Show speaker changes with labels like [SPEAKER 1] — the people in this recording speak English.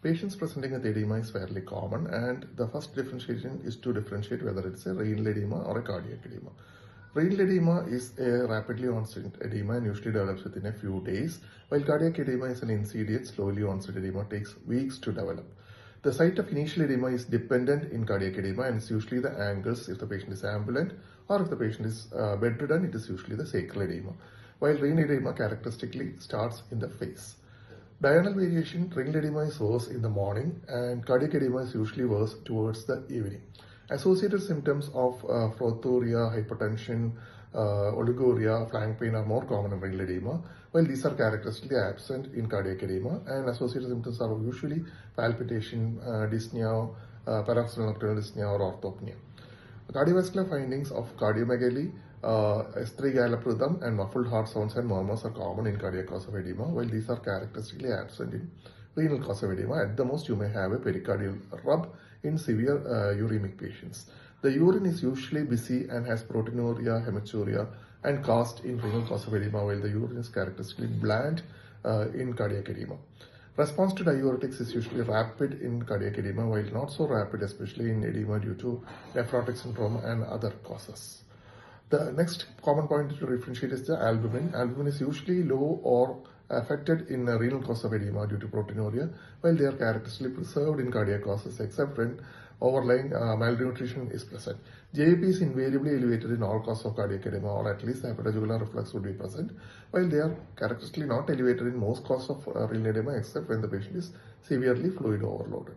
[SPEAKER 1] Patients presenting with edema is fairly common, and the first differentiation is to differentiate whether it's a renal edema or a cardiac edema. Renal edema is a rapidly onset edema and usually develops within a few days, while cardiac edema is an insidious, slowly onset edema, takes weeks to develop. The site of initial edema is dependent in cardiac edema, and it's usually the ankles if the patient is ambulant, or if the patient is bedridden, it is usually the sacral edema, while renal edema characteristically starts in the face. Diurnal variation, renal edema is worse in the morning and cardiac edema is usually worse towards the evening. Associated symptoms of prothuria, hypertension, oliguria, flank pain are more common in renal edema, while these are characteristically absent in cardiac edema, and associated symptoms are usually palpitation, dyspnea, paroxysmal nocturnal dyspnea or orthopnea. Cardiovascular findings of cardiomegaly, S3 gallop rhythm and muffled heart sounds and murmurs are common in cardiac cause of edema, while these are characteristically absent in renal cause of edema. At the most, you may have a pericardial rub in severe uremic patients. The urine is usually busy and has proteinuria, hematuria, and cast in renal cause of edema, while the urine is characteristically bland in cardiac edema. Response to diuretics is usually rapid in cardiac edema, while not so rapid, especially in edema due to nephrotic syndrome and other causes. The next common point to differentiate is the albumin. Albumin is usually low or affected in renal cause of edema due to proteinuria, while they are characteristically preserved in cardiac causes except when overlying malnutrition is present. JAP is invariably elevated in all causes of cardiac edema, or at least the hepatojugular reflux would be present, while they are characteristically not elevated in most causes of renal edema except when the patient is severely fluid overloaded.